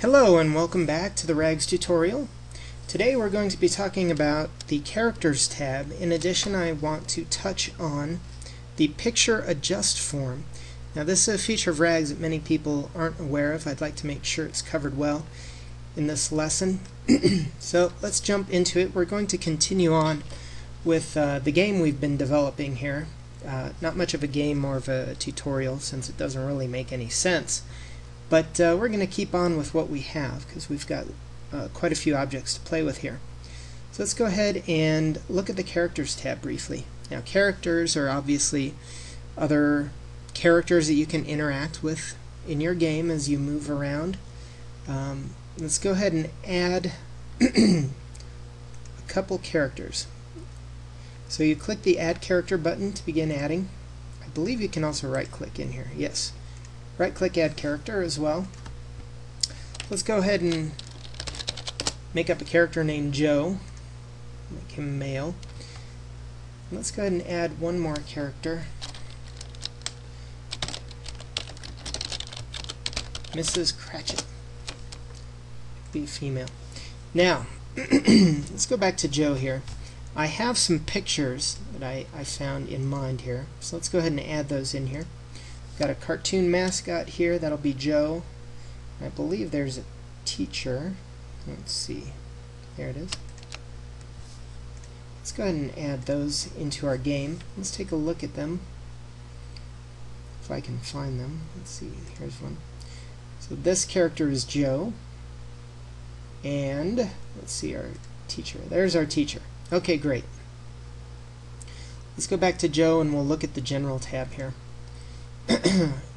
Hello and welcome back to the RAGS tutorial. Today we're going to be talking about the Characters tab. In addition, I want to touch on the Picture Adjust form. Now this is a feature of RAGS that many people aren't aware of. I'd like to make sure it's covered well in this lesson. So let's jump into it. We're going to continue on with the game we've been developing here. Not much of a game, more of a tutorial since it doesn't really make any sense. But we're going to keep on with what we have because we've got quite a few objects to play with here. So let's go ahead and look at the Characters tab briefly. Now characters are obviously other characters that you can interact with in your game as you move around. Let's go ahead and add a couple characters. So you click the Add Character button to begin adding. I believe you can also right click in here. Yes. Right click Add Character as well. Let's go ahead and make up a character named Joe. Make him male. Let's go ahead and add one more character. Mrs. Cratchit. Be female. Now, let's go back to Joe here. I have some pictures that I found in mind here. So let's go ahead and add those in here. Got a cartoon mascot here, that'll be Joe. I believe there's a teacher. Let's see. There it is. Let's go ahead and add those into our game. Let's take a look at them. If I can find them. Let's see. Here's one. So this character is Joe. And let's see our teacher. There's our teacher. Okay, great. Let's go back to Joe and we'll look at the General tab here.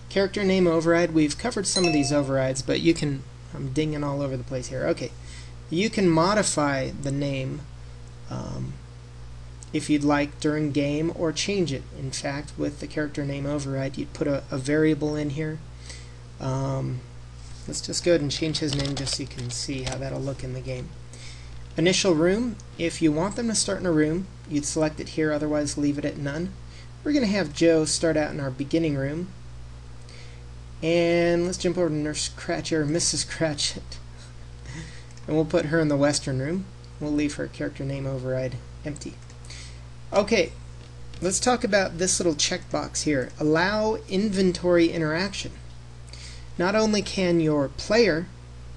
Character name override. We've covered some of these overrides, but you can, I'm dinging all over the place here. Okay, you can modify the name if you'd like during game, or change it. In fact, with the character name override, you'd put a variable in here. Let's just go ahead and change his name just so you can see how that'll look in the game. Initial room. If you want them to start in a room, you'd select it here, otherwise leave it at none. We're going to have Joe start out in our beginning room. And let's jump over to Nurse Cratchit, or Mrs. Cratchit. And we'll put her in the western room. We'll leave her character name override empty. Okay, let's talk about this little checkbox here. Allow inventory interaction. Not only can your player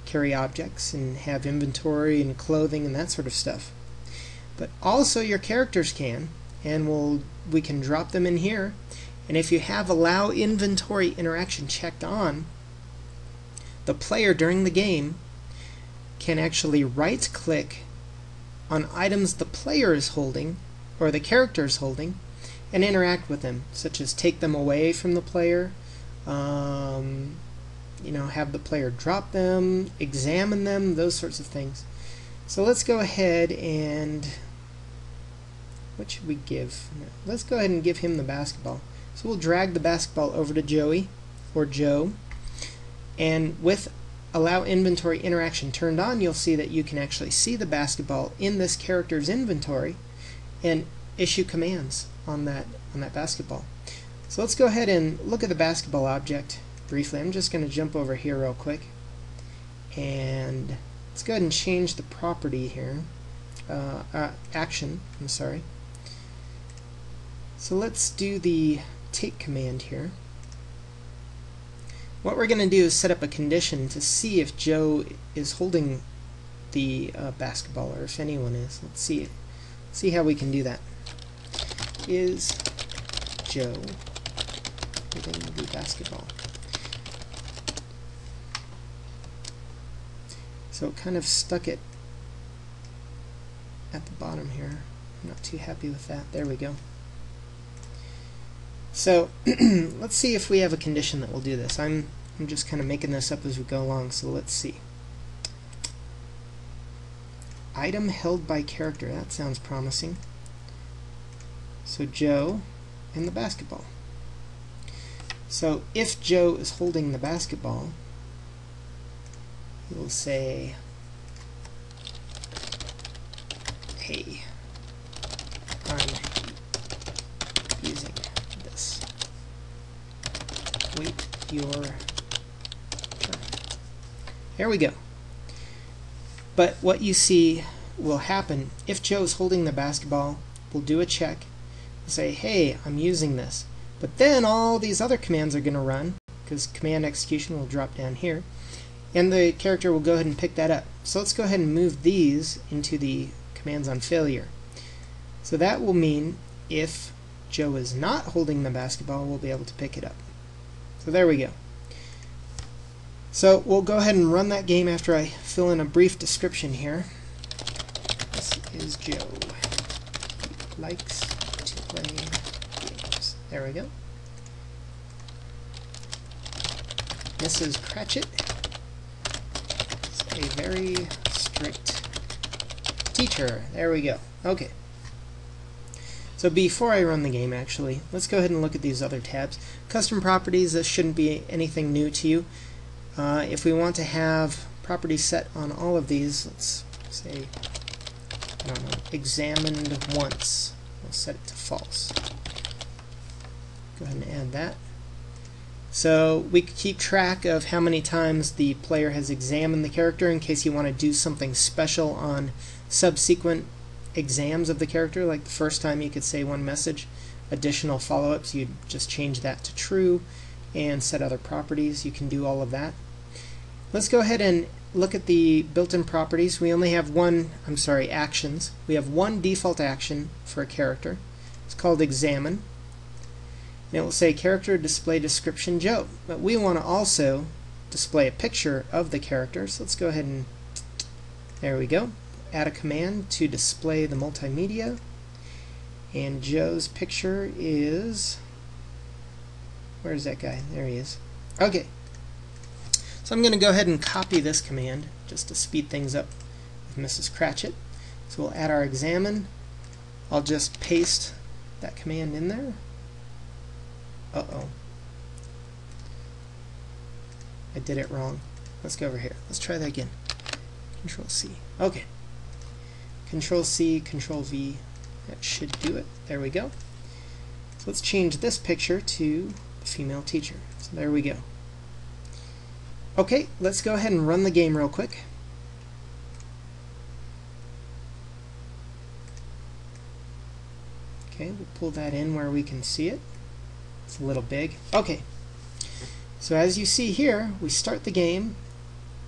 carry objects and have inventory and clothing and that sort of stuff, but also your characters can. And we can drop them in here, and if you have allow inventory interaction checked on, the player during the game can actually right click on items the player is holding or the character is holding and interact with them, such as take them away from the player, you know, have the player drop them, examine them, those sorts of things. So let's go ahead and what should we give? Let's go ahead and give him the basketball. So we'll drag the basketball over to Joey, or Joe, and with allow inventory interaction turned on, you'll see that you can actually see the basketball in this character's inventory and issue commands on that basketball. So let's go ahead and look at the basketball object briefly. I'm just going to jump over here real quick, and let's go ahead and change the property here. Action, I'm sorry. So let's do the take command here. What we're going to do is set up a condition to see if Joe is holding the basketball, or if anyone is. Let's see how we can do that. Is Joe holding the basketball? So it kind of stuck it at the bottom here. I'm not too happy with that. There we go. So let's see if we have a condition that will do this. I'm just kind of making this up as we go along, so let's see. Item held by character. That sounds promising. So Joe and the basketball. So if Joe is holding the basketball, we'll say, hey, I'm using this. Wait your turn. There we go. But what you see will happen if Joe's holding the basketball, we'll do a check, we'll say, hey, I'm using this. But then all these other commands are going to run, because command execution will drop down here, and the character will go ahead and pick that up. So let's go ahead and move these into the commands on failure. So that will mean if Joe is not holding the basketball, we'll be able to pick it up. So there we go. So we'll go ahead and run that game after I fill in a brief description here. This is Joe. He likes to play games. There we go. Mrs. Cratchit is a very strict teacher. There we go. Okay. So before I run the game, actually, let's go ahead and look at these other tabs. Custom properties, this shouldn't be anything new to you. If we want to have properties set on all of these, let's say, I don't know, examined once. We'll set it to false. Go ahead and add that. So we keep track of how many times the player has examined the character in case you want to do something special on subsequent exams of the character. Like the first time you could say one message, additional follow-ups, you'd just change that to true and set other properties. You can do all of that. Let's go ahead and look at the built-in properties. We only have actions. We have one default action for a character. It's called examine. And it will say character display description Joe. But we want to also display a picture of the character. So let's go ahead and, there we go. Add a command to display the multimedia. And Joe's picture is, where's that guy? There he is. Okay. So I'm going to go ahead and copy this command just to speed things up with Mrs. Cratchit. So we'll add our examine. I'll just paste that command in there. Uh-oh. I did it wrong. Let's go over here. Let's try that again. Control C. Okay. Control C, Control V. That should do it. There we go. So let's change this picture to the female teacher. So there we go. Okay, let's go ahead and run the game real quick. Okay, we'll pull that in where we can see it. It's a little big. Okay, so as you see here, we start the game.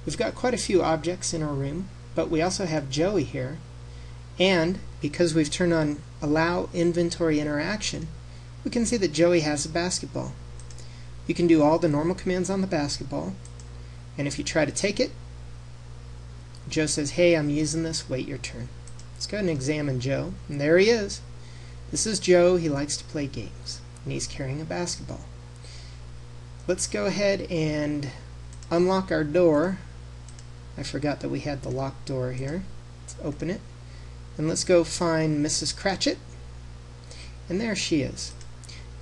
We've got quite a few objects in our room, but we also have Joey here. And because we've turned on Allow Inventory Interaction, we can see that Joey has a basketball. You can do all the normal commands on the basketball, and if you try to take it, Joe says, hey, I'm using this, wait your turn. Let's go ahead and examine Joe, and there he is. This is Joe. He likes to play games, and he's carrying a basketball. Let's go ahead and unlock our door. I forgot that we had the locked door here. Let's open it. And let's go find Mrs. Cratchit. And there she is.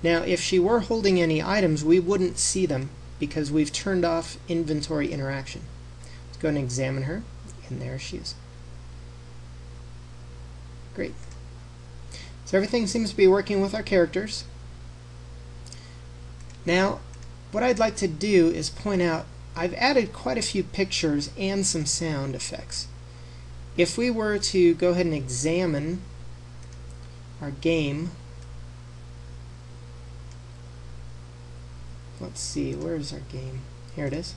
Now, if she were holding any items, we wouldn't see them because we've turned off inventory interaction. Let's go and examine her. And there she is. Great. So everything seems to be working with our characters. Now, what I'd like to do is point out I've added quite a few pictures and some sound effects. If we were to go ahead and examine our game, let's see, where's our game? Here it is.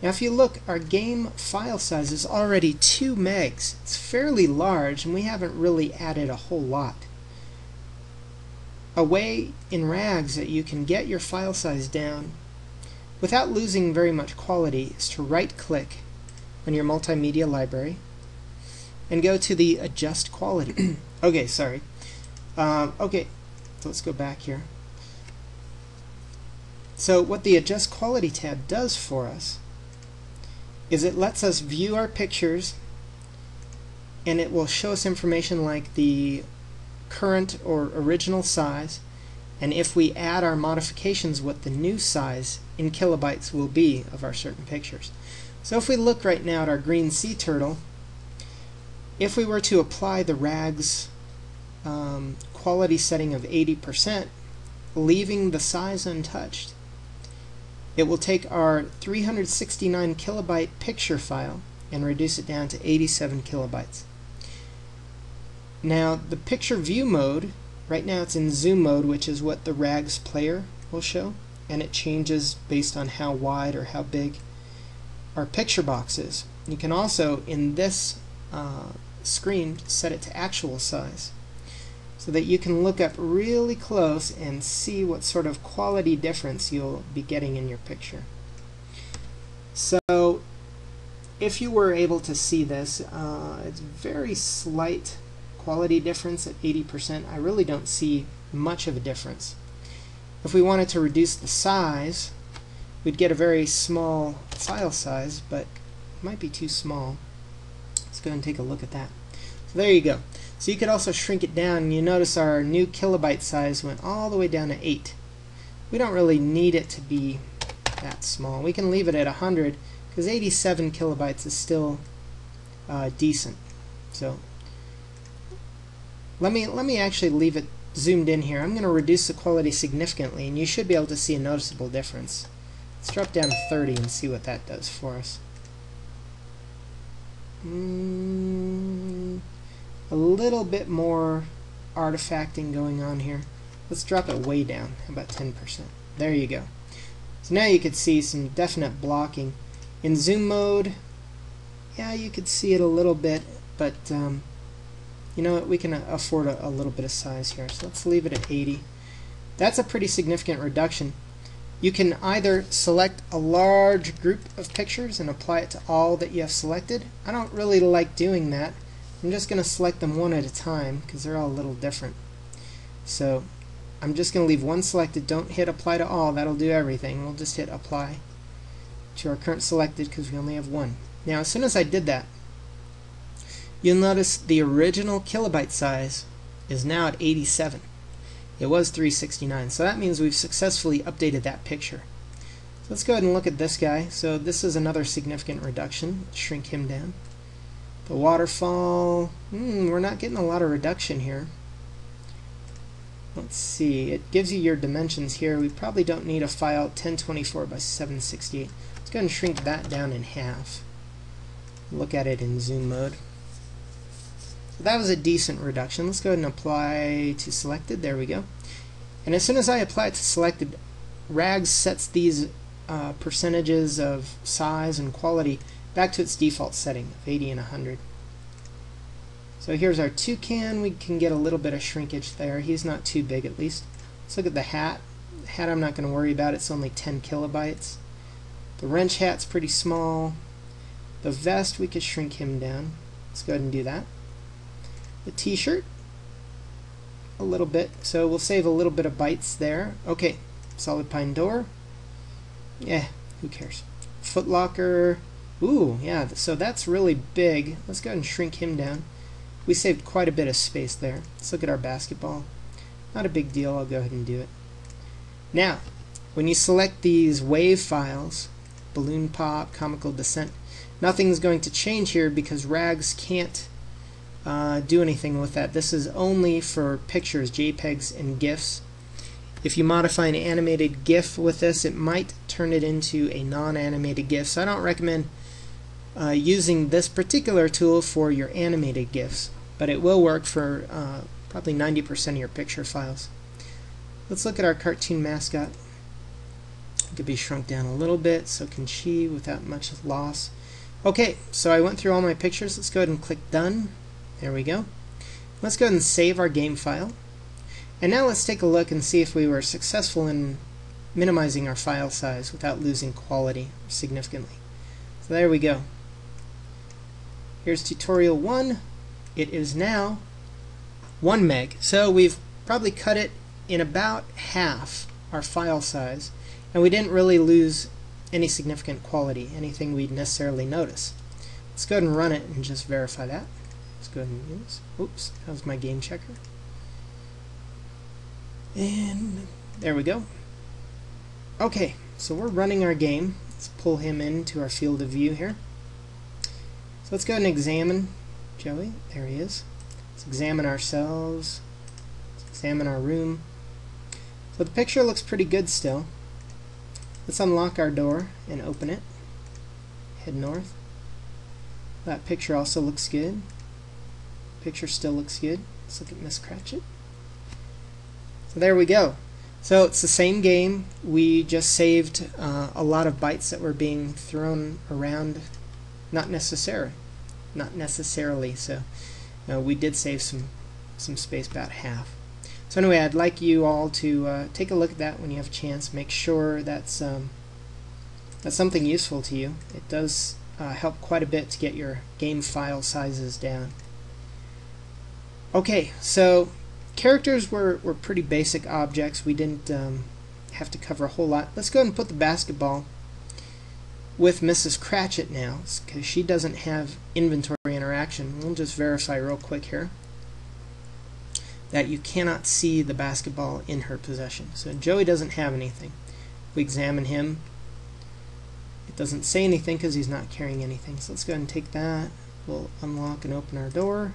Now if you look, our game file size is already 2 megs. It's fairly large, and we haven't really added a whole lot. A way in RAGS that you can get your file size down without losing very much quality is to right-click on your multimedia library and go to the Adjust Quality. Okay, sorry. Okay, so let's go back here. So what the Adjust Quality tab does for us is it lets us view our pictures, and it will show us information like the current or original size, and if we add our modifications, what the new size in kilobytes will be of our certain pictures. So if we look right now at our green sea turtle, if we were to apply the RAGS quality setting of 80%, leaving the size untouched, it will take our 369 kilobyte picture file and reduce it down to 87 kilobytes. Now the picture view mode, right now it's in zoom mode, which is what the RAGS player will show, and it changes based on how wide or how big our picture box is. You can also, in this screen, set it to actual size so that you can look up really close and see what sort of quality difference you'll be getting in your picture. So if you were able to see this, it's very slight quality difference at 80%. I really don't see much of a difference. If we wanted to reduce the size, we'd get a very small file size, but it might be too small. Let's go ahead and take a look at that. So there you go. So you could also shrink it down, and you notice our new kilobyte size went all the way down to 8. We don't really need it to be that small. We can leave it at 100 because 87 kilobytes is still decent. So let me actually leave it zoomed in here. I'm going to reduce the quality significantly, and you should be able to see a noticeable difference. Let's drop down to 30 and see what that does for us. A little bit more artifacting going on here. Let's drop it way down, about 10%. There you go. So now you could see some definite blocking. In zoom mode, yeah, you could see it a little bit, but you know what, we can afford a little bit of size here. So let's leave it at 80. That's a pretty significant reduction. You can either select a large group of pictures and apply it to all that you have selected. I don't really like doing that. I'm just going to select them one at a time because they're all a little different. So I'm just going to leave one selected. Don't hit apply to all. That'll do everything. We'll just hit apply to our current selected because we only have one. Now as soon as I did that, you'll notice the original kilobyte size is now at 87. It was 369, so that means we've successfully updated that picture. So let's go ahead and look at this guy. So this is another significant reduction. Let's shrink him down. The waterfall, we're not getting a lot of reduction here. Let's see, it gives you your dimensions here. We probably don't need a file 1024 by 768. Let's go ahead and shrink that down in half. Look at it in zoom mode. So that was a decent reduction. Let's go ahead and apply to selected. There we go. And as soon as I apply it to selected, RAGS sets these percentages of size and quality back to its default setting of 80 and 100. So here's our toucan. We can get a little bit of shrinkage there. He's not too big, at least. Let's look at the hat. The hat I'm not going to worry about. It's only 10 kilobytes. The wrench hat's pretty small. The vest, we could shrink him down. Let's go ahead and do that. The t-shirt, a little bit, so we'll save a little bit of bytes there. Okay, solid pine door, yeah, who cares. Foot locker, ooh, yeah, so that's really big. Let's go ahead and shrink him down. We saved quite a bit of space there. Let's look at our basketball. Not a big deal, I'll go ahead and do it. Now, when you select these wave files, balloon pop, comical descent, nothing's going to change here because RAGS can't do anything with that. This is only for pictures, JPEGs, and GIFs. If you modify an animated GIF with this, it might turn it into a non-animated GIF. So I don't recommend using this particular tool for your animated GIFs, but it will work for probably 90% of your picture files. Let's look at our cartoon mascot. It could be shrunk down a little bit, so can she without much loss. Okay, so I went through all my pictures. Let's go ahead and click Done. There we go. Let's go ahead and save our game file. And now let's take a look and see if we were successful in minimizing our file size without losing quality significantly. So there we go. Here's tutorial 1. It is now 1 meg. So we've probably cut it in about half our file size, and we didn't really lose any significant quality, anything we'd necessarily notice. Let's go ahead and run it and just verify that. Let's go ahead and use, oops, that was my game checker. And there we go. Okay, so we're running our game. Let's pull him into our field of view here. So let's go ahead and examine Joey. There he is. Let's examine ourselves. Let's examine our room. So the picture looks pretty good still. Let's unlock our door and open it. Head north. That picture also looks good. Picture still looks good. Let's look at Miss Cratchit. So there we go. So it's the same game. We just saved a lot of bytes that were being thrown around, not necessarily. So we did save some space, about half. So anyway, I'd like you all to take a look at that when you have a chance. Make sure that's something useful to you. It does help quite a bit to get your game file sizes down. Okay, so characters were pretty basic objects. We didn't have to cover a whole lot. Let's go ahead and put the basketball with Mrs. Cratchit now, because she doesn't have inventory interaction. We'll just verify real quick here that you cannot see the basketball in her possession. So Joey doesn't have anything. If we examine him, it doesn't say anything because he's not carrying anything. So let's go ahead and take that. We'll unlock and open our door,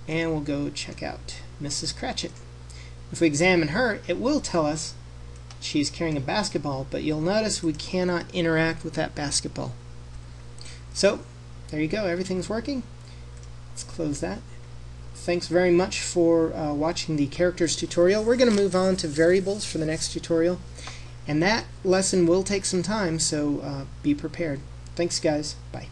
and we'll go check out Mrs. Cratchit. If we examine her, it will tell us she's carrying a basketball, but you'll notice we cannot interact with that basketball. So there you go, everything's working. Let's close that. Thanks very much for watching the characters tutorial. We're going to move on to variables for the next tutorial, and that lesson will take some time, so be prepared. Thanks guys, bye.